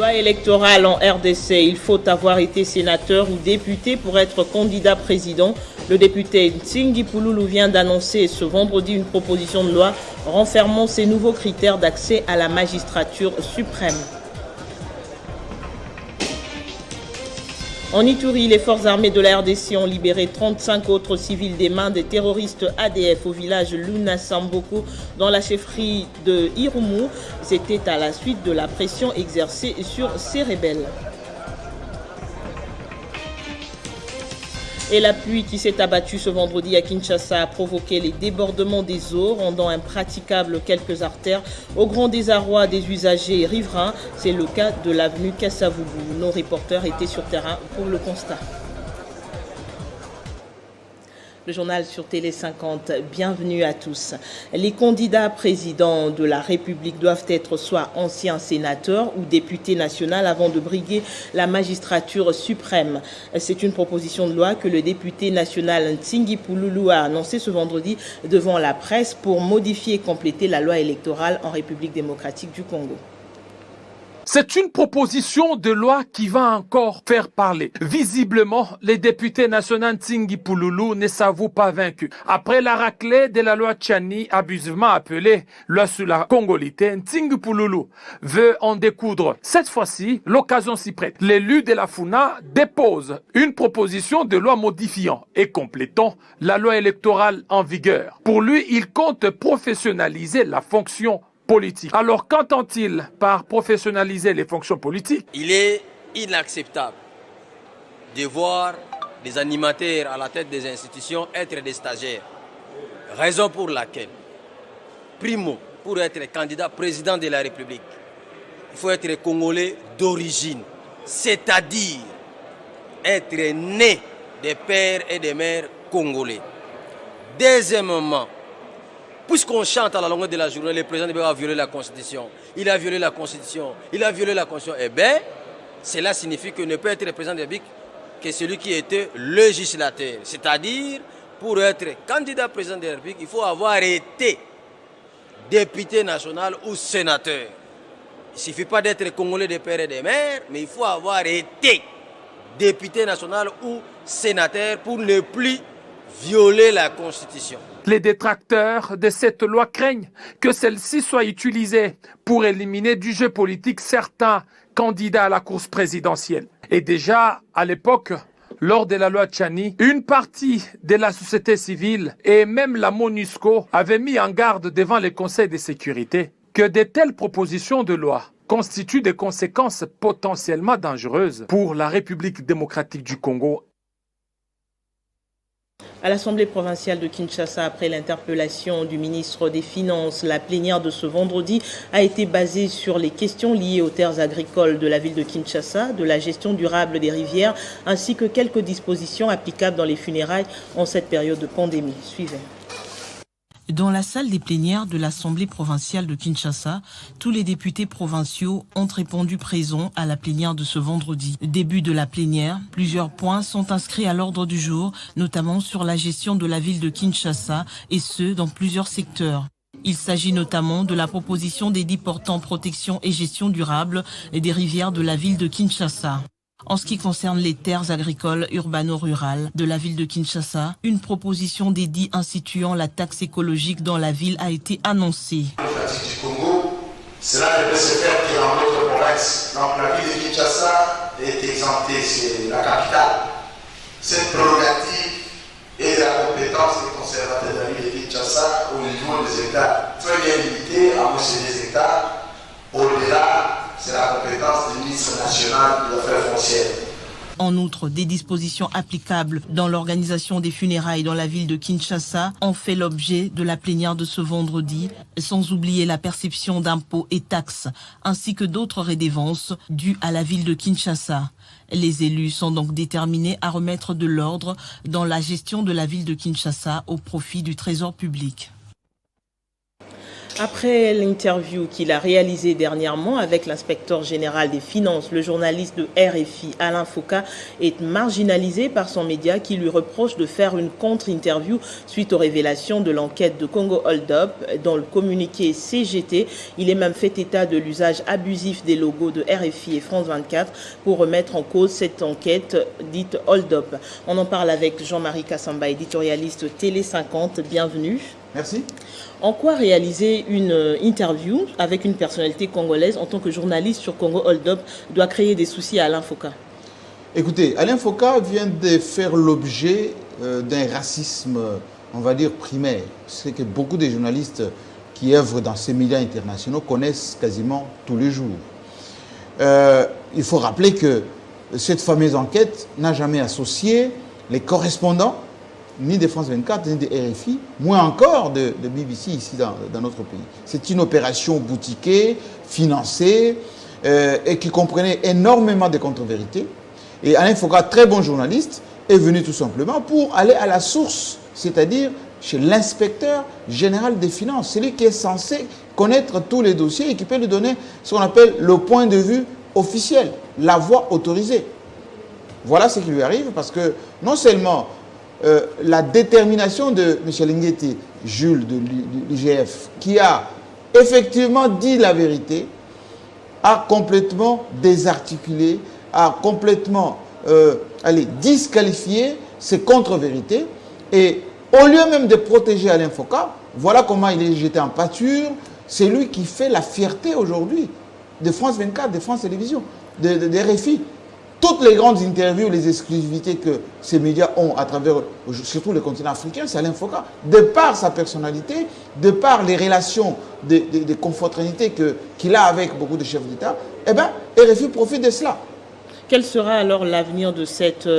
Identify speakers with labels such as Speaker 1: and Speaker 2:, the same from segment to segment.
Speaker 1: Loi électorale en RDC, il faut avoir été sénateur ou député pour être candidat président. Le député Ntsingui Pouloulou vient d'annoncer ce vendredi une proposition de loi renfermant ces nouveaux critères d'accès à la magistrature suprême. En Ituri, les forces armées de la RDC ont libéré 35 autres civils des mains des terroristes ADF au village Luna Samboko dans la chefferie de Irumu. C'était à la suite de la pression exercée sur ces rebelles. Et la pluie qui s'est abattue ce vendredi à Kinshasa a provoqué les débordements des eaux, rendant impraticables quelques artères au grand désarroi des usagers riverains. C'est le cas de l'avenue Kassavubu. Nos reporters étaient sur terrain pour le constat. Le journal sur Télé 50, bienvenue à tous. Les candidats présidents de la République doivent être soit anciens sénateurs ou députés nationaux avant de briguer la magistrature suprême. C'est une proposition de loi que le député national Ntsingui Pouloulou a annoncé ce vendredi devant la presse pour modifier et compléter la loi électorale en République démocratique du Congo.
Speaker 2: C'est une proposition de loi qui va encore faire parler. Visiblement, les députés nationaux Ntsingui Pouloulou ne s'avouent pas vaincus. Après la raclée de la loi Tchani, abusivement appelée loi sur la congolité, Ntsingui Pouloulou veut en découdre. Cette fois-ci, l'occasion s'y prête. L'élu de la FUNA dépose une proposition de loi modifiant et complétant la loi électorale en vigueur. Pour lui, il compte professionnaliser la fonction politique. Alors, qu'entend-il par professionnaliser les fonctions politiques?
Speaker 3: Il est inacceptable de voir des animateurs à la tête des institutions être des stagiaires. Raison pour laquelle, primo, pour être candidat président de la République, il faut être congolais d'origine, c'est-à-dire être né des pères et des mères congolais. Deuxièmement, puisqu'on chante à la longueur de la journée, le président a violé la Constitution. Il a violé la Constitution. Il a violé la Constitution. Eh bien, cela signifie que ne peut être le président de la République que celui qui était législateur. C'est-à-dire, pour être candidat président de la République, il faut avoir été député national ou sénateur. Il ne suffit pas d'être congolais des pères et des mères, mais il faut avoir été député national ou sénateur pour ne plus violer la Constitution.
Speaker 2: Les détracteurs de cette loi craignent que celle-ci soit utilisée pour éliminer du jeu politique certains candidats à la course présidentielle. Et déjà, à l'époque, lors de la loi Tchani, une partie de la société civile et même la MONUSCO avaient mis en garde devant les conseils de sécurité que de telles propositions de loi constituent des conséquences potentiellement dangereuses pour la République démocratique du Congo.
Speaker 1: À l'Assemblée provinciale de Kinshasa, après l'interpellation du ministre des Finances, la plénière de ce vendredi a été basée sur les questions liées aux terres agricoles de la ville de Kinshasa, de la gestion durable des rivières, ainsi que quelques dispositions applicables dans les funérailles en cette période de pandémie. Suivez.
Speaker 4: Dans la salle des plénières de l'Assemblée provinciale de Kinshasa, tous les députés provinciaux ont répondu présents à la plénière de ce vendredi. Début de la plénière, plusieurs points sont inscrits à l'ordre du jour, notamment sur la gestion de la ville de Kinshasa, et ce, dans plusieurs secteurs. Il s'agit notamment de la proposition des 10 portant protection et gestion durable des rivières de la ville de Kinshasa. En ce qui concerne les terres agricoles urbano-rurales de la ville de Kinshasa, une proposition dédiée instituant la taxe écologique dans la ville a été annoncée.
Speaker 5: Du Congo, cela ne peut se faire que dans notre province. Donc la ville de Kinshasa est exemptée, c'est la capitale. Cette prérogative est la compétence des conservateurs de la ville de Kinshasa au niveau des États. Très bien limité à monsieur des États. Au-delà, c'est la compétence du ministre national de l'affaires foncières.
Speaker 4: En outre, des dispositions applicables dans l'organisation des funérailles dans la ville de Kinshasa ont fait l'objet de la plénière de ce vendredi, sans oublier la perception d'impôts et taxes, ainsi que d'autres redevances dues à la ville de Kinshasa. Les élus sont donc déterminés à remettre de l'ordre dans la gestion de la ville de Kinshasa au profit du trésor public.
Speaker 1: Après l'interview qu'il a réalisée dernièrement avec l'inspecteur général des finances, le journaliste de RFI, Alain Foka, est marginalisé par son média qui lui reproche de faire une contre-interview suite aux révélations de l'enquête de Congo Hold Up. Dans le communiqué CGT, il est même fait état de l'usage abusif des logos de RFI et France 24 pour remettre en cause cette enquête dite Hold Up. On en parle avec Jean-Marie Kassamba, éditorialiste Télé 50. Bienvenue.
Speaker 6: Merci.
Speaker 1: En quoi réaliser une interview avec une personnalité congolaise en tant que journaliste sur Congo Hold Up doit créer des soucis à Alain Foka?
Speaker 6: Écoutez, Alain Foka vient de faire l'objet d'un racisme, on va dire, primaire. C'est que beaucoup de journalistes qui œuvrent dans ces médias internationaux connaissent quasiment tous les jours. Il faut rappeler que cette fameuse enquête n'a jamais associé les correspondants ni de France 24, ni de RFI, moins encore de BBC ici dans notre pays. C'est une opération boutiquée, financée, et qui comprenait énormément de contre-vérités. Et Alain Foka, très bon journaliste, est venu tout simplement pour aller à la source, c'est-à-dire chez l'inspecteur général des finances, celui qui est censé connaître tous les dossiers et qui peut lui donner ce qu'on appelle le point de vue officiel, la voix autorisée. Voilà ce qui lui arrive, parce que non seulement la détermination de M. Linguetti, Jules de l'IGF, qui a effectivement dit la vérité, a complètement désarticulé, a complètement disqualifié ces contre-vérités. Et au lieu même de protéger Alain Foka, voilà comment il est jeté en pâture. C'est lui qui fait la fierté aujourd'hui de France 24, de France Télévisions, de RFI. Toutes les grandes interviews, les exclusivités que ces médias ont à travers, surtout le continent africain, c'est Alain Foka. De par sa personnalité, de par les relations de confraternité qu'il a avec beaucoup de chefs d'État, eh bien, RFI profite de cela.
Speaker 1: Quel sera alors l'avenir de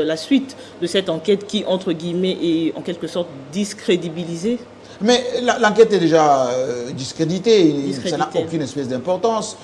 Speaker 1: la suite de cette enquête qui, entre guillemets, est en quelque sorte discrédibilisée?
Speaker 6: Mais l'enquête est déjà discréditée, ça n'a aucune espèce d'importance.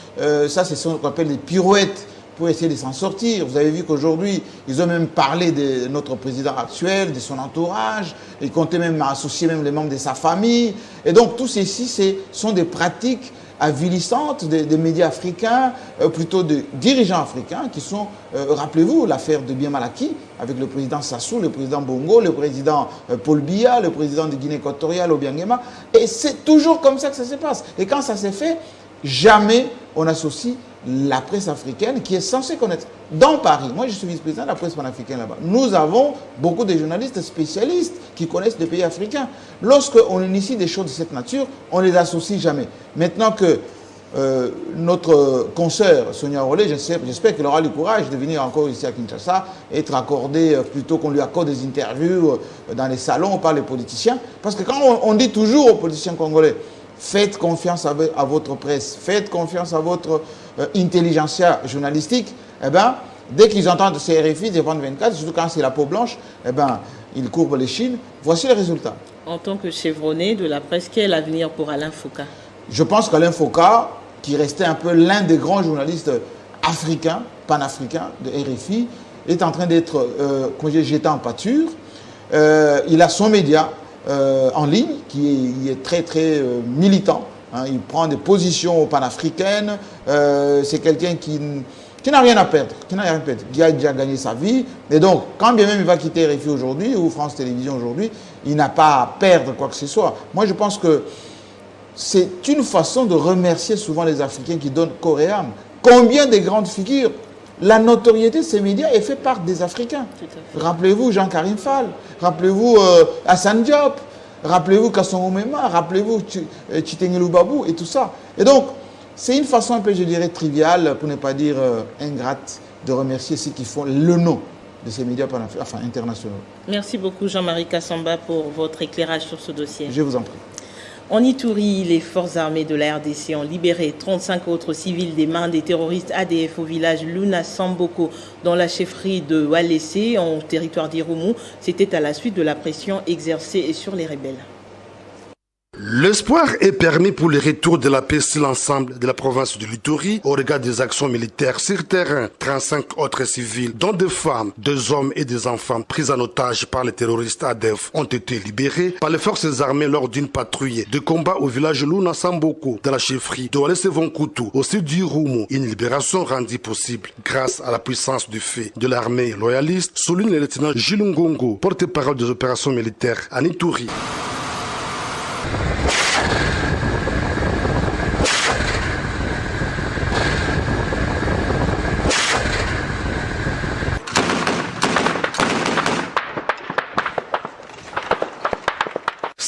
Speaker 6: Ça, c'est ce qu'on appelle les pirouettes pour essayer de s'en sortir. Vous avez vu qu'aujourd'hui, ils ont même parlé de notre président actuel, de son entourage, ils comptaient même associer même les membres de sa famille. Et donc, tout ceci, sont des pratiques avilissantes des médias africains, plutôt de dirigeants africains qui sont, rappelez-vous, l'affaire de Bien Malaki avec le président Sassou, le président Bongo, le président Paul Biya, le président de Guinée équatoriale, Obiangema. Et c'est toujours comme ça que ça se passe. Et quand ça s'est fait, jamais on associe la presse africaine qui est censée connaître. Dans Paris, moi je suis vice-président de la presse panafricaine là-bas, nous avons beaucoup de journalistes spécialistes qui connaissent les pays africains. Lorsqu'on initie des choses de cette nature, on ne les associe jamais. Maintenant que notre consoeur Sonia Rollet, j'espère qu'elle aura le courage de venir encore ici à Kinshasa, être accordée, plutôt qu'on lui accorde des interviews dans les salons par les politiciens. Parce que quand on dit toujours aux politiciens congolais, faites confiance à votre presse, faites confiance à votre intelligentsia journalistique, eh ben, dès qu'ils entendent ces RFI, des 24, surtout quand c'est la peau blanche, eh ben, ils courbent les chines. Voici le résultat.
Speaker 1: En tant que chevronné de la presse, quel est l'avenir pour Alain Foka?
Speaker 6: Je pense qu'Alain Foka, qui restait un peu l'un des grands journalistes africains, panafricains de RFI, est en train d'être jeté en pâture. Il a son média en ligne qui est très très militant. Hein, il prend des positions panafricaines. C'est quelqu'un qui n'a rien à perdre, qui a déjà gagné sa vie. Et donc, quand bien même il va quitter RFI aujourd'hui ou France Télévisions aujourd'hui, il n'a pas à perdre quoi que ce soit. Moi, je pense que c'est une façon de remercier souvent les Africains qui donnent corps et âme. Combien de grandes figures, la notoriété de ces médias est faite par des Africains. Rappelez-vous Jean-Karim Fall, rappelez-vous Hassan Diop, rappelez-vous Kassongo Mema, rappelez-vous Chitengelou Babou et tout ça. Et donc, c'est une façon un peu, je dirais, triviale, pour ne pas dire ingrate, de remercier ceux qui font le nom de ces médias internationaux.
Speaker 1: Merci beaucoup Jean-Marie Kassamba pour votre éclairage sur ce dossier.
Speaker 6: Je vous en prie.
Speaker 1: En Ituri, les forces armées de la RDC ont libéré 35 autres civils des mains des terroristes ADF au village Luna Samboko dans la chefferie de Walese en territoire d'Irumu. C'était à la suite de la pression exercée sur les rebelles.
Speaker 7: L'espoir est permis pour le retour de la paix sur l'ensemble de la province de l'Ituri au regard des actions militaires sur terrain. 35 autres civils, dont des femmes, des hommes et des enfants pris en otage par les terroristes ADF, ont été libérés par les forces armées lors d'une patrouille de combat au village Luna Samboko, dans la chefferie de Walese-Vonkutu, au sud du Rumu. Une libération rendue possible grâce à la puissance du fait de l'armée loyaliste, souligne le lieutenant Jilungongo, porte-parole des opérations militaires à Ituri.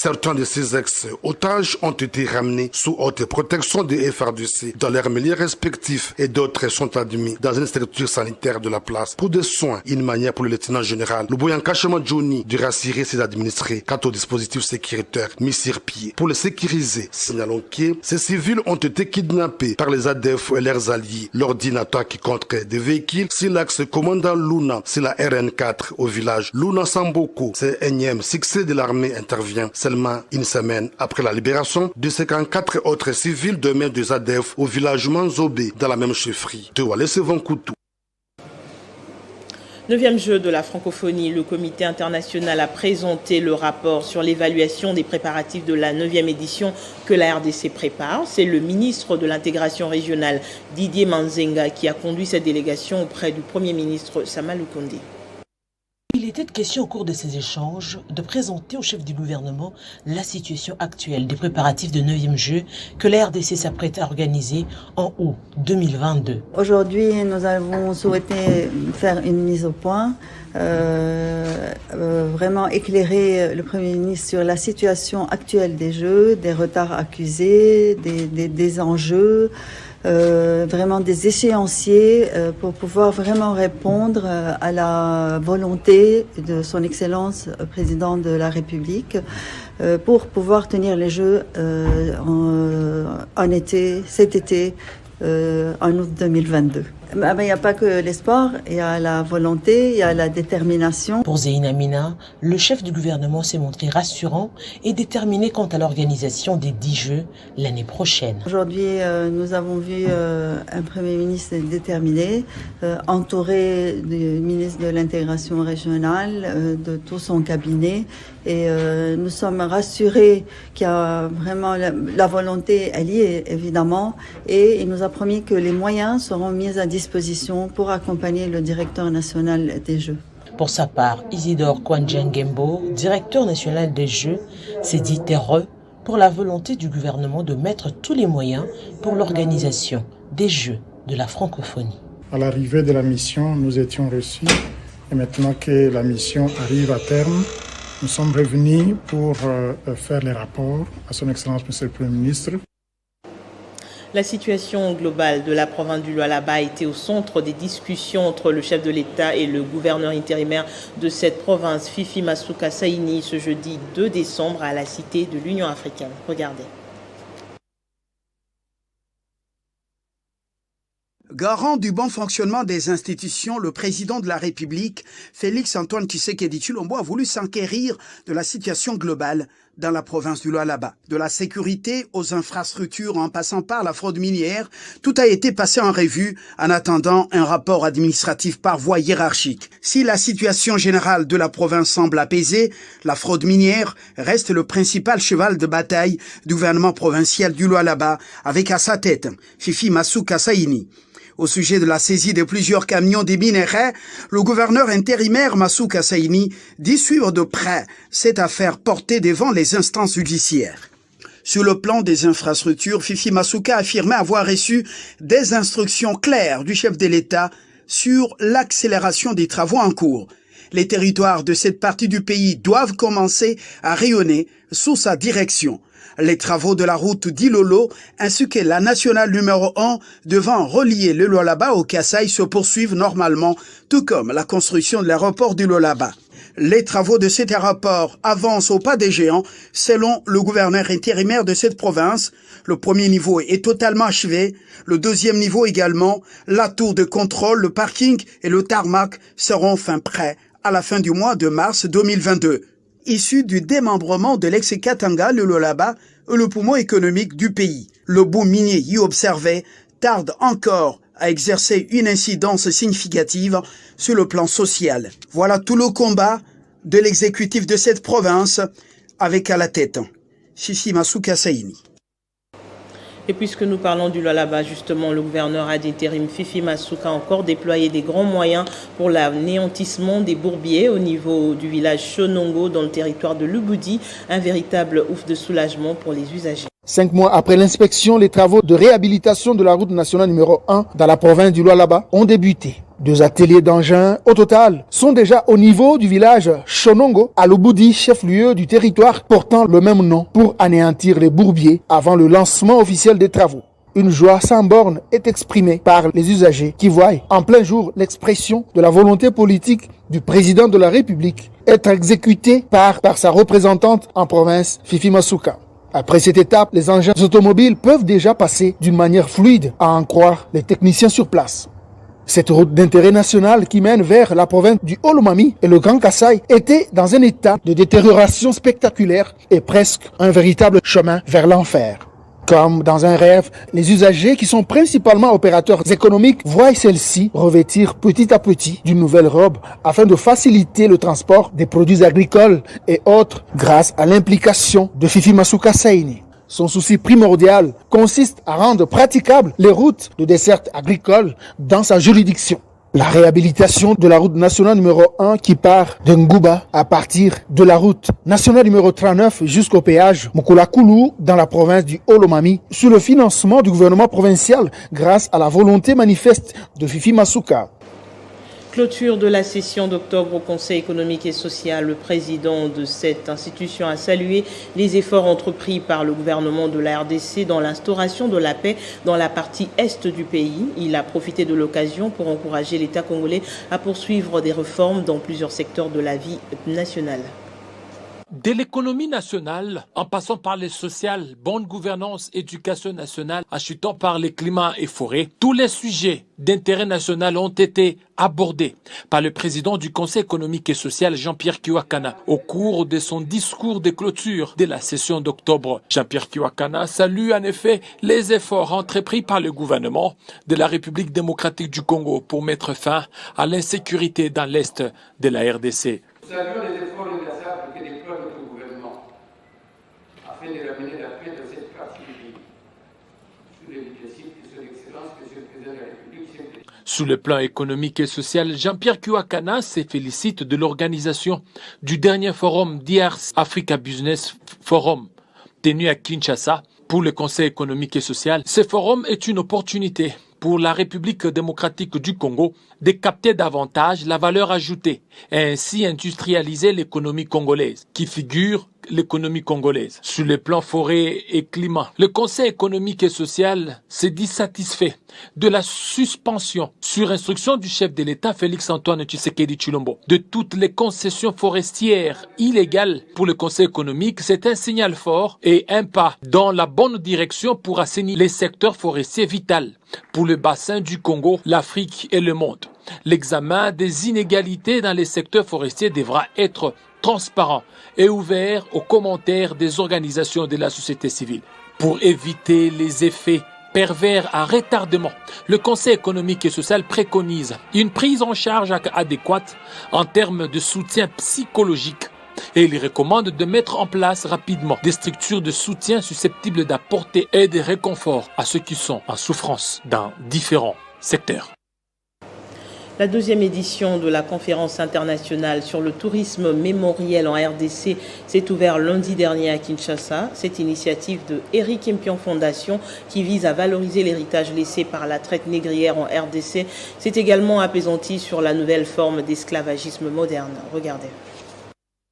Speaker 7: Certains de ces ex-otages ont été ramenés sous haute protection des FARDC dans leurs milieux respectifs et d'autres sont admis dans une structure sanitaire de la place pour des soins. Une manière pour le lieutenant général Luboyanka Johnny de rassurer ses administrés quant au dispositif sécuritaire mis sur pied pour les sécuriser. Signalons que ces civils ont été kidnappés par les ADF et leurs alliés lors d'une attaque contre des véhicules sur l'axe commandant Luna, c'est la RN4 au village Luna Samboko. Ce énième succès de l'armée intervient seulement une semaine après la libération de 54 autres civils de main des ADF au village Manzobé dans la même chefferie de Walese-Vonkutu.
Speaker 1: 9e jeu de la francophonie, le comité international a présenté le rapport sur l'évaluation des préparatifs de la 9e édition que la RDC prépare. C'est le ministre de l'intégration régionale Didier Manzenga qui a conduit cette délégation auprès du Premier ministre Sama Lukonde.
Speaker 4: Il était question au cours de ces échanges de présenter au chef du gouvernement la situation actuelle des préparatifs de 9e jeu que la RDC s'apprête à organiser en août 2022.
Speaker 8: Aujourd'hui, nous avons souhaité faire une mise au point, vraiment éclairer le Premier ministre sur la situation actuelle des jeux, des retards accusés, des enjeux, vraiment des échéanciers pour pouvoir vraiment répondre à la volonté de son Excellence président de la République pour pouvoir tenir les Jeux en été, cet été, en août 2022. Il n'y a pas que l'espoir, il y a la volonté, il y a la détermination.
Speaker 4: Pour Zeyna Mina, le chef du gouvernement s'est montré rassurant et déterminé quant à l'organisation des 10 Jeux l'année prochaine.
Speaker 8: Aujourd'hui, nous avons vu un Premier ministre déterminé, entouré du ministre de l'intégration régionale, de tout son cabinet. Et nous sommes rassurés qu'il y a vraiment la volonté, elle y est évidemment, et il nous a promis que les moyens seront mis à disposition pour accompagner le directeur national des Jeux.
Speaker 4: Pour sa part, Isidore Kwanjangembo, directeur national des Jeux, s'est dit heureux pour la volonté du gouvernement de mettre tous les moyens pour l'organisation des Jeux de la francophonie.
Speaker 9: À l'arrivée de la mission, nous étions reçus et maintenant que la mission arrive à terme, nous sommes revenus pour faire les rapports à son Excellence Monsieur le Premier ministre.
Speaker 1: La situation globale de la province du Lualaba a été au centre des discussions entre le chef de l'État et le gouverneur intérimaire de cette province, Fifi Masuka Saini, ce jeudi 2 décembre à la Cité de l'Union africaine. Regardez.
Speaker 10: Garant du bon fonctionnement des institutions, le président de la République, Félix-Antoine Tshisekedi Tshilombo, a voulu s'enquérir de la situation globale dans la province du Lualaba. De la sécurité aux infrastructures en passant par la fraude minière, tout a été passé en revue en attendant un rapport administratif par voie hiérarchique. Si la situation générale de la province semble apaisée, la fraude minière reste le principal cheval de bataille du gouvernement provincial du Lualaba, avec à sa tête Fifi Masuka Saini. Au sujet de la saisie de plusieurs camions des minerais, le gouverneur intérimaire Masuka Saini dit suivre de près cette affaire portée devant les instances judiciaires. Sur le plan des infrastructures, Fifi Masuka affirmait avoir reçu des instructions claires du chef de l'État sur l'accélération des travaux en cours. Les territoires de cette partie du pays doivent commencer à rayonner sous sa direction. Les travaux de la route d'Ilolo ainsi que la nationale numéro 1 devant relier le Lualaba au Kasaï se poursuivent normalement, tout comme la construction de l'aéroport du Lualaba. Les travaux de cet aéroport avancent au pas des géants, selon le gouverneur intérimaire de cette province. Le premier niveau est totalement achevé, le deuxième niveau également. La tour de contrôle, le parking et le tarmac seront enfin prêts à la fin du mois de mars 2022. issu du démembrement de l'ex-Katanga, le Lualaba, le poumon économique du pays. Le boom minier y observé tarde encore à exercer une incidence significative sur le plan social. Voilà tout le combat de l'exécutif de cette province avec à la tête Fifi Masuka Saini.
Speaker 1: Et puisque nous parlons du Lualaba, justement, le gouverneur d'intérim Fifi Masuka a encore déployé des grands moyens pour l'anéantissement des bourbiers au niveau du village Shonongo dans le territoire de Lubudi, un véritable ouf de soulagement pour les usagers.
Speaker 11: 5 mois après l'inspection, les travaux de réhabilitation de la route nationale numéro 1 dans la province du Lualaba ont débuté. 2 ateliers d'engins au total sont déjà au niveau du village Shonongo à Lubudi, chef-lieu du territoire portant le même nom, pour anéantir les bourbiers avant le lancement officiel des travaux. Une joie sans borne est exprimée par les usagers qui voient en plein jour l'expression de la volonté politique du président de la République être exécutée par sa représentante en province, Fifi Masuka. Après cette étape, les engins automobiles peuvent déjà passer d'une manière fluide, à en croire les techniciens sur place. Cette route d'intérêt national qui mène vers la province du Olomami et le Grand Kasaï était dans un état de détérioration spectaculaire et presque un véritable chemin vers l'enfer. Comme dans un rêve, les usagers qui sont principalement opérateurs économiques voient celle-ci revêtir petit à petit d'une nouvelle robe afin de faciliter le transport des produits agricoles et autres grâce à l'implication de Fifi Masuka Saini. Son souci primordial consiste à rendre praticables les routes de desserte agricole dans sa juridiction. La réhabilitation de la route nationale numéro 1 qui part de Ngouba à partir de la route nationale numéro 39 jusqu'au péage Mukula-Kulu dans la province du Olomami sous le financement du gouvernement provincial grâce à la volonté manifeste de Fifi Masuka.
Speaker 1: Clôture de la session d'octobre au Conseil économique et social. Le président de cette institution a salué les efforts entrepris par le gouvernement de la RDC dans l'instauration de la paix dans la partie est du pays. Il a profité de l'occasion pour encourager l'État congolais à poursuivre des réformes dans plusieurs secteurs de la vie nationale.
Speaker 2: De l'économie nationale, en passant par les sociales, bonne gouvernance, éducation nationale, en chutant par les climats et forêts, tous les sujets d'intérêt national ont été abordés par le président du Conseil économique et social, Jean-Pierre Kiwakana, au cours de son discours de clôture de la session d'octobre. Jean-Pierre Kiwakana salue en effet les efforts entrepris par le gouvernement de la République démocratique du Congo pour mettre fin à l'insécurité dans l'est de la RDC.
Speaker 12: Nous saluons les efforts inlassables que déploie notre gouvernement afin de ramener la paix dans cette partie du pays, sous le leadership de son Excellence, Monsieur le Président de la République.
Speaker 2: Sous le plan économique et social, Jean-Pierre Kiwakana se félicite de l'organisation du dernier forum DRC Africa Business Forum, tenu à Kinshasa pour le Conseil économique et social. Ce forum est une opportunité pour la République démocratique du Congo de capter davantage la valeur ajoutée et ainsi industrialiser l'économie congolaise, qui figure l'économie congolaise. Sur le plan forêt et climat, le Conseil économique et social s'est dit satisfait de la suspension, sur instruction du chef de l'État Félix-Antoine Tshisekedi Tshilombo, de toutes les concessions forestières illégales pour le Conseil économique. C'est un signal fort et un pas dans la bonne direction pour assainir les secteurs forestiers vitaux pour le bassin du Congo, l'Afrique et le monde. L'examen des inégalités dans les secteurs forestiers devra être transparent et ouvert aux commentaires des organisations de la société civile. Pour éviter les effets pervers à retardement, le Conseil économique et social préconise une prise en charge adéquate en termes de soutien psychologique et il recommande de mettre en place rapidement des structures de soutien susceptibles d'apporter aide et réconfort à ceux qui sont en souffrance dans différents secteurs.
Speaker 1: La deuxième édition de la conférence internationale sur le tourisme mémoriel en RDC s'est ouverte lundi dernier à Kinshasa. Cette initiative de Eric Impion Fondation qui vise à valoriser l'héritage laissé par la traite négrière en RDC s'est également apaisantie sur la nouvelle forme d'esclavagisme moderne. Regardez.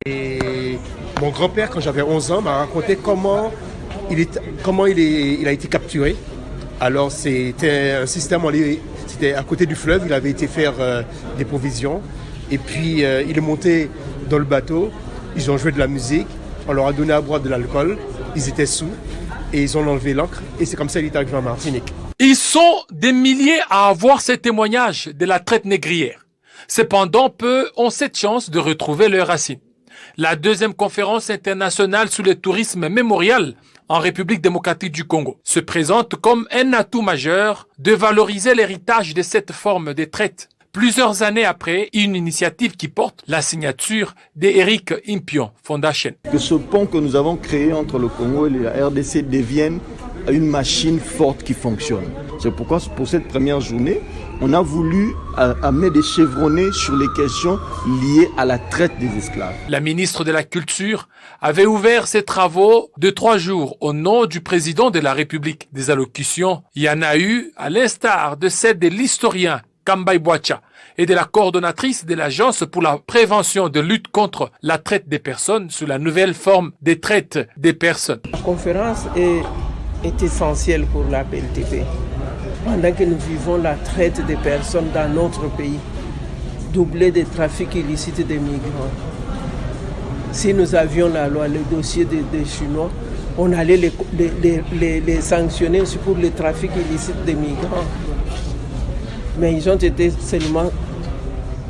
Speaker 13: Et mon grand-père, quand j'avais 11 ans, m'a raconté comment il a été capturé. Alors c'était un système, c'était à côté du fleuve, il avait été faire des provisions. Et puis il est monté dans le bateau, ils ont joué de la musique, on leur a donné à boire de l'alcool, ils étaient sous et ils ont enlevé l'ancre. Et c'est comme ça qu'il est arrivé en Martinique.
Speaker 2: Ils sont des milliers à avoir ces témoignages de la traite négrière. Cependant, peu ont cette chance de retrouver leurs racines. La deuxième conférence internationale sur le tourisme mémorial en République démocratique du Congo se présente comme un atout majeur de valoriser l'héritage de cette forme de traite. Plusieurs années après, une initiative qui porte la signature d'Eric Impion Foundation.
Speaker 14: Que ce pont que nous avons créé entre le Congo et la RDC devienne une machine forte qui fonctionne. C'est pourquoi, pour cette première journée, on a voulu amener des chevronnés sur les questions liées à la traite des esclaves.
Speaker 2: La ministre de la Culture avait ouvert ses travaux de 3 jours au nom du président de la République. Des allocutions, il y en a eu, à l'instar de celle de l'historien Kambai Boacha et de la coordonnatrice de l'Agence pour la prévention de lutte contre la traite des personnes sous la nouvelle forme de traite des personnes.
Speaker 15: La conférence est essentielle pour la PLTP. Pendant que nous vivons la traite des personnes dans notre pays, doublée des trafics illicites des migrants. Si nous avions la loi, le dossier des Chinois, on allait les sanctionner pour le trafic illicite des migrants. Mais ils ont été seulement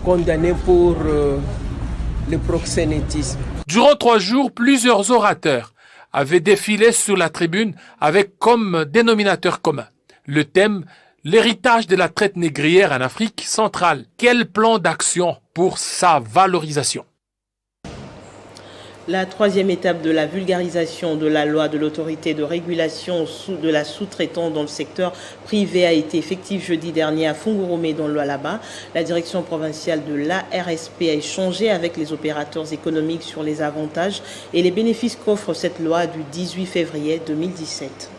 Speaker 15: condamnés pour le proxénétisme.
Speaker 2: Durant 3 jours, plusieurs orateurs avaient défilé sur la tribune avec comme dénominateur commun le thème « L'héritage de la traite négrière en Afrique centrale. Quel plan d'action pour sa valorisation ?»
Speaker 1: La 3e étape de la vulgarisation de la loi de l'autorité de régulation de la sous-traitance dans le secteur privé a été effective jeudi dernier à Fungurumé dans le Lualaba. La direction provinciale de l'ARSP a échangé avec les opérateurs économiques sur les avantages et les bénéfices qu'offre cette loi du 18 février 2017.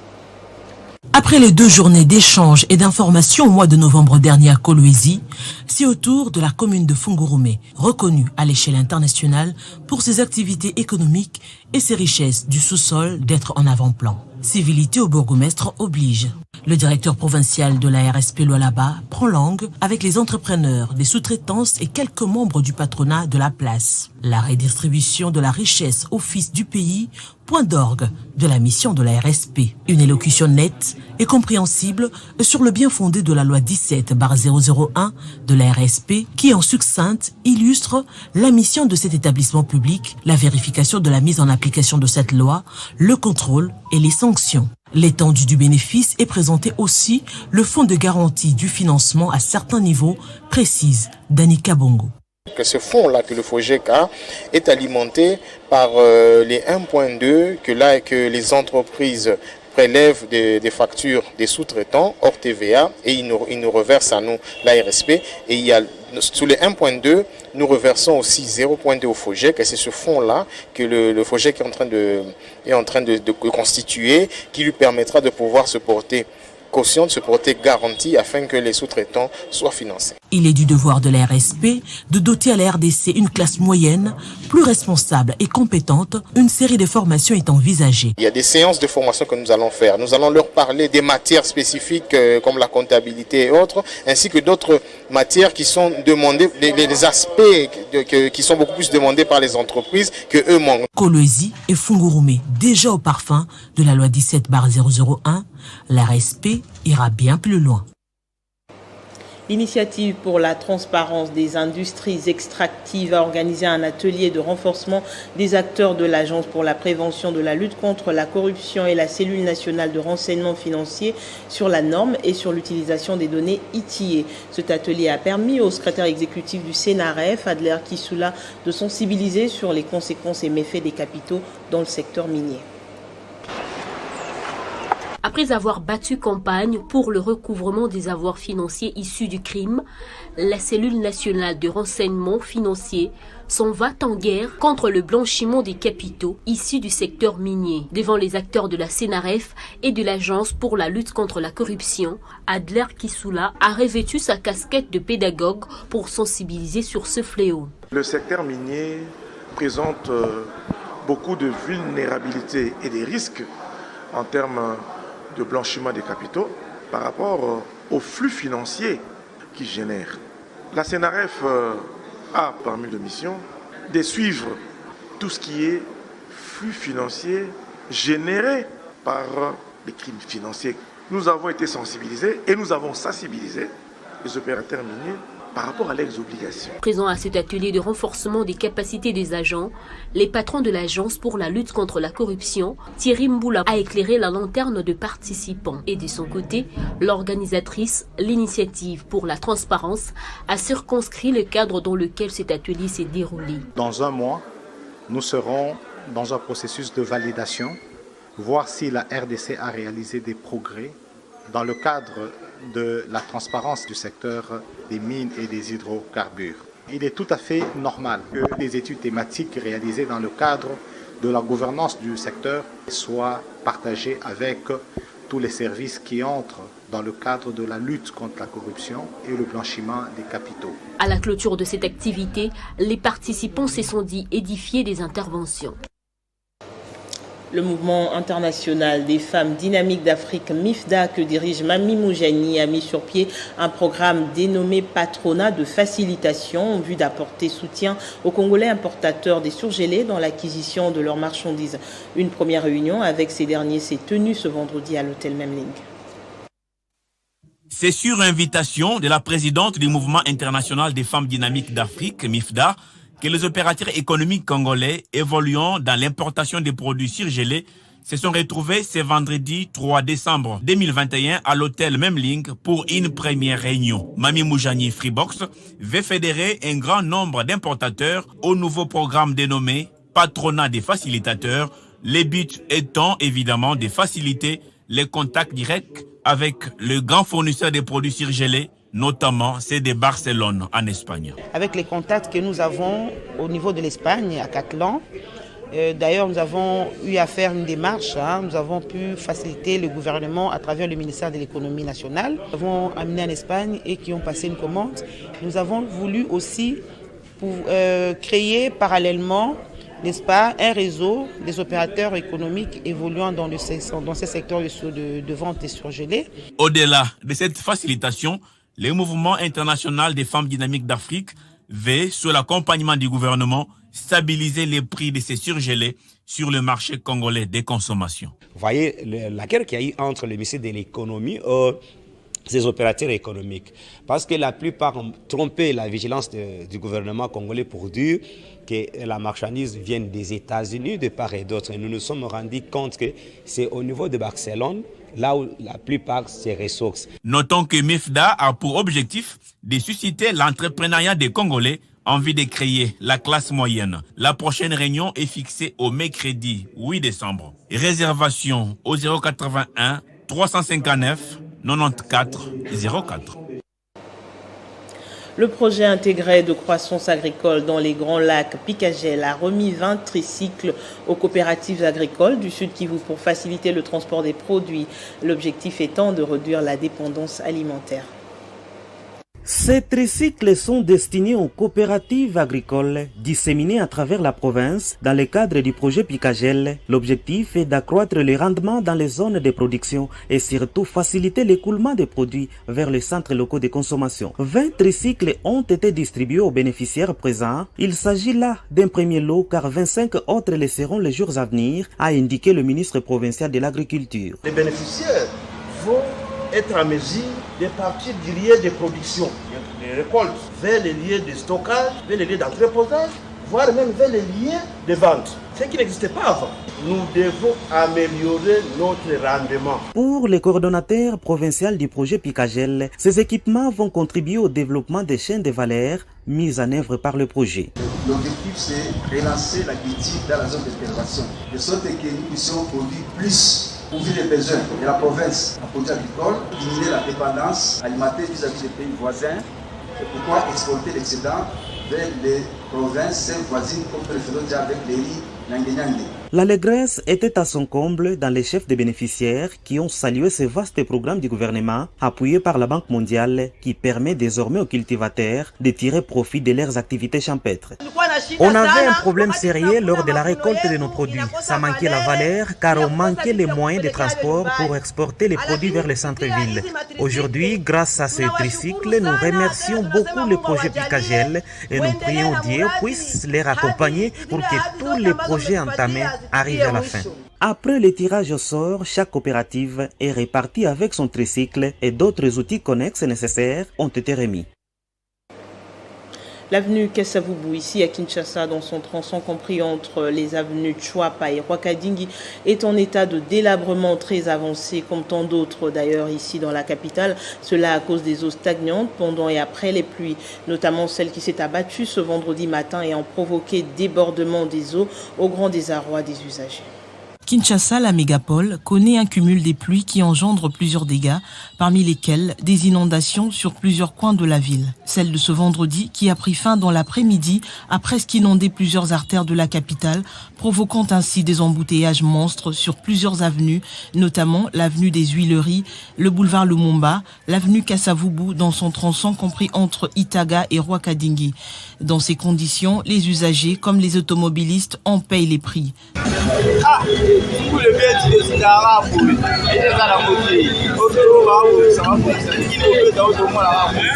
Speaker 4: Après les 2 journées d'échanges et d'informations au mois de novembre dernier à Kolwezi, c'est au tour de la commune de Fungurumé, reconnue à l'échelle internationale pour ses activités économiques et ses richesses du sous-sol, d'être en avant-plan. Civilité au bourgmestre oblige. Le directeur provincial de la RSP Lualaba prend langue avec les entrepreneurs, des sous-traitances et quelques membres du patronat de la place. La redistribution de la richesse au fils du pays, point d'orgue de la mission de la RSP. Une élocution nette et compréhensible sur le bien fondé de la loi 17/001 de la RSP qui, en succincte, illustre la mission de cet établissement public, la vérification de la mise en application de cette loi, le contrôle et les sanctions. L'étendue du bénéfice est présenté aussi le fonds de garantie du financement à certains niveaux, précise Dani Kabongo.
Speaker 16: Que ce fonds-là, que le FOGEC a, est alimenté par les 1.2 que les entreprises prélèvent des factures des sous-traitants hors TVA et ils nous reversent à nous, l'ARSP. Et il y a, sous les 1.2, nous reversons aussi 0.2 au FOGEC et c'est ce fonds-là que le FOGEC est en train de constituer qui lui permettra de pouvoir se porter caution, de se porter garantie afin que les sous-traitants soient financés.
Speaker 4: Il est du devoir de la RSP de doter à la RDC une classe moyenne, plus responsable et compétente. Une série de formations est envisagée.
Speaker 16: Il y a des séances de formation que nous allons faire. Nous allons leur parler des matières spécifiques comme la comptabilité et autres, ainsi que d'autres matières qui sont demandées, les aspects qui sont beaucoup plus demandés par les entreprises que eux manquent.
Speaker 4: Kolwezi et Fungurumé, déjà au parfum de la loi 17/001, la RSP ira bien plus loin.
Speaker 1: L'initiative pour la transparence des industries extractives a organisé un atelier de renforcement des acteurs de l'Agence pour la prévention de la lutte contre la corruption et la cellule nationale de renseignement financier sur la norme et sur l'utilisation des données ITIE. Cet atelier a permis au secrétaire exécutif du CNRF, Adler Kisula, de sensibiliser sur les conséquences et méfaits des capitaux dans le secteur minier.
Speaker 17: Après avoir battu campagne pour le recouvrement des avoirs financiers issus du crime, la cellule nationale de renseignement financier s'en va en guerre contre le blanchiment des capitaux issus du secteur minier. Devant les acteurs de la CNRF et de l'Agence pour la lutte contre la corruption, Adler Kisula a revêtu sa casquette de pédagogue pour sensibiliser sur ce fléau.
Speaker 18: Le secteur minier présente beaucoup de vulnérabilités et des risques en termes de blanchiment des capitaux par rapport aux flux financiers qu'ils génèrent. La CNRF a parmi les missions de suivre tout ce qui est flux financiers générés par les crimes financiers. Nous avons été sensibilisés et nous avons sensibilisé les opérateurs miniers par rapport à l'ex-obligation.
Speaker 17: Présent à cet atelier de renforcement des capacités des agents, les patrons de l'Agence pour la lutte contre la corruption, Thierry Mboula, a éclairé la lanterne de participants. Et de son côté, l'organisatrice, l'Initiative pour la transparence, a circonscrit le cadre dans lequel cet atelier s'est déroulé.
Speaker 19: Dans un mois, nous serons dans un processus de validation, voir si la RDC a réalisé des progrès dans le cadre de la transparence du secteur des mines et des hydrocarbures. Il est tout à fait normal que les études thématiques réalisées dans le cadre de la gouvernance du secteur soient partagées avec tous les services qui entrent dans le cadre de la lutte contre la corruption et le blanchiment des capitaux.
Speaker 17: À la clôture de cette activité, les participants se sont dit édifiés des interventions.
Speaker 1: Le mouvement international des femmes dynamiques d'Afrique, MIFDA, que dirige Mami Moujani, a mis sur pied un programme dénommé Patronat de facilitation en vue d'apporter soutien aux Congolais importateurs des surgelés dans l'acquisition de leurs marchandises. Une première réunion avec ces derniers s'est tenue ce vendredi à l'hôtel Memling.
Speaker 20: C'est sur invitation de la présidente du mouvement international des femmes dynamiques d'Afrique, MIFDA, que les opérateurs économiques congolais évoluant dans l'importation des produits surgelés se sont retrouvés ce vendredi 3 décembre 2021 à l'hôtel Memling pour une première réunion. Mami Moujani Freebox veut fédérer un grand nombre d'importateurs au nouveau programme dénommé Patronat des facilitateurs, le but étant évidemment de faciliter les contacts directs avec le grand fournisseur des produits surgelés, notamment c'est de Barcelone en Espagne.
Speaker 21: Avec les contacts que nous avons au niveau de l'Espagne, à Catlan, d'ailleurs nous avons eu à faire une démarche, nous avons pu faciliter le gouvernement à travers le ministère de l'économie nationale. Nous avons amené en Espagne et qui ont passé une commande. Nous avons voulu aussi créer parallèlement, n'est-ce pas, un réseau des opérateurs économiques évoluant dans ces secteurs de vente et surgelés.
Speaker 20: Au-delà de cette facilitation, le mouvement international des femmes dynamiques d'Afrique veut, sous l'accompagnement du gouvernement, stabiliser les prix de ces surgelés sur le marché congolais des consommations.
Speaker 22: Vous voyez la guerre qu'il y a eu entre le ministère de l'économie et ces opérateurs économiques. Parce que la plupart ont trompé la vigilance du gouvernement congolais pour dire que la marchandise vient des États-Unis de part et d'autre. Et nous nous sommes rendus compte que c'est au niveau de Barcelone là où la plupart ces ressources.
Speaker 20: Notons que MIFDA a pour objectif de susciter l'entrepreneuriat des Congolais en vue de créer la classe moyenne. La prochaine réunion est fixée au mercredi 8 décembre. Réservation au 081 359 94 04.
Speaker 1: Le projet intégré de croissance agricole dans les Grands Lacs Picagel a remis 20 tricycles aux coopératives agricoles du Sud Kivu pour faciliter le transport des produits. L'objectif étant de réduire la dépendance alimentaire.
Speaker 23: Ces tricycles sont destinés aux coopératives agricoles disséminées à travers la province dans le cadre du projet Picagel. L'objectif est d'accroître les rendements dans les zones de production et surtout faciliter l'écoulement des produits vers les centres locaux de consommation. 20 tricycles ont été distribués aux bénéficiaires présents. Il s'agit là d'un premier lot car 25 autres le seront les jours à venir, a indiqué le ministre provincial de l'Agriculture.
Speaker 24: Les bénéficiaires vont être en mesure de partir du lieu de production, les récoltes, vers les lieux de stockage, vers les lieux d'entreposage, voire même vers les lieux de vente, ce qui n'existait pas avant. Nous devons améliorer notre rendement.
Speaker 23: Pour le coordonnateur provincial du projet Picagel, ces équipements vont contribuer au développement des chaînes de valeur mises en œuvre par le projet.
Speaker 25: L'objectif, c'est relancer l'agriculture dans la zone d'intervention, de sorte que nous puissions produire plus pour vivre les besoins de la province en produits agricoles, diminuer la dépendance alimentaire vis-à-vis des pays voisins et pourquoi exporter l'excédent vers les provinces voisines comme nous le faisons déjà avec les riz Nyangue.
Speaker 23: L'allégresse était à son comble dans les chefs des bénéficiaires qui ont salué ce vaste programme du gouvernement appuyé par la Banque mondiale qui permet désormais aux cultivateurs de tirer profit de leurs activités champêtres. On avait un problème sérieux lors de la récolte de nos produits. Ça manquait la valeur car on manquait les moyens de transport pour exporter les produits vers les centres-villes. Aujourd'hui, grâce à ce tricycle, nous remercions beaucoup le projet Picagel et nous prions Dieu puisse les accompagner pour que tous les projets entamés arrivent à la fin. Après le tirage au sort, chaque coopérative est répartie avec son tricycle et d'autres outils connexes nécessaires ont été remis.
Speaker 1: L'avenue Kasavubu, ici à Kinshasa, dans son tronçon compris entre les avenues Chouapa et Rwakadingi, est en état de délabrement très avancé, comme tant d'autres d'ailleurs ici dans la capitale. Cela à cause des eaux stagnantes pendant et après les pluies, notamment celle qui s'est abattue ce vendredi matin et a provoqué débordement des eaux au grand désarroi des usagers.
Speaker 4: Kinshasa, la mégapole, connaît un cumul des pluies qui engendre plusieurs dégâts, parmi lesquels des inondations sur plusieurs coins de la ville. Celle de ce vendredi, qui a pris fin dans l'après-midi, a presque inondé plusieurs artères de la capitale, provoquant ainsi des embouteillages monstres sur plusieurs avenues, notamment l'avenue des Huileries, le boulevard Lumumba, l'avenue Kasavubu dans son tronçon compris entre Itaga et Rwakadingi. Dans ces conditions, les usagers comme les automobilistes en payent les prix.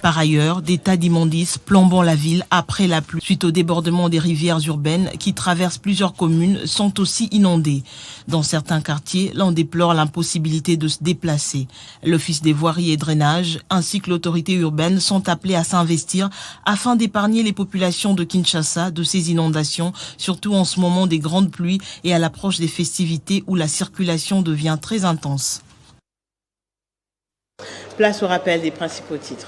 Speaker 4: Par ailleurs, des tas d'immondices plombant la ville après la pluie suite au débordement des rivières urbaines qui traversent plusieurs communes sont aussi inondées. Dans certains quartiers, l'on déplore l'impossibilité de se déplacer. L'Office des voiries et drainages ainsi que l'autorité urbaine sont appelés à s'investir afin d'épargner les populations de Kinshasa de ces inondations, surtout en ce moment des grandes pluies et à l'approche des festivités où la circulation devient très intense.
Speaker 1: Place au rappel des principaux titres.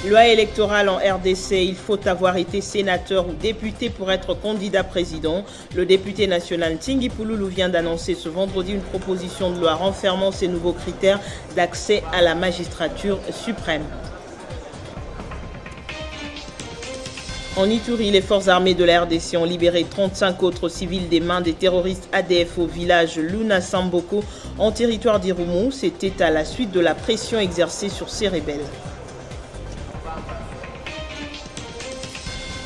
Speaker 1: Loi électorale en RDC, il faut avoir été sénateur ou député pour être candidat président. Le député national Ntingi Pululu vient d'annoncer ce vendredi une proposition de loi renfermant ces nouveaux critères d'accès à la magistrature suprême. En Ituri, les forces armées de la RDC ont libéré 35 autres civils des mains des terroristes ADF au village Luna Samboko en territoire d'Irumu. C'était à la suite de la pression exercée sur ces rebelles.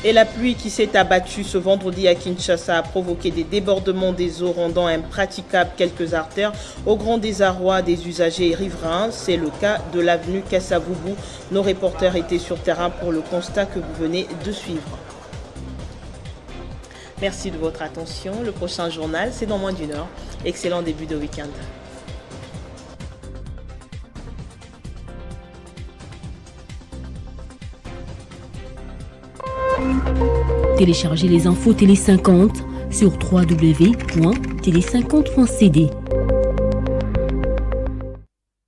Speaker 1: Et la pluie qui s'est abattue ce vendredi à Kinshasa a provoqué des débordements des eaux rendant impraticables quelques artères au grand désarroi des usagers et riverains. C'est le cas de l'avenue Kasavubu. Nos reporters étaient sur terrain pour le constat que vous venez de suivre. Merci de votre attention. Le prochain journal, c'est dans moins d'une heure. Excellent début de week-end.
Speaker 17: Téléchargez les infos Télé 50 sur www.tele50.cd.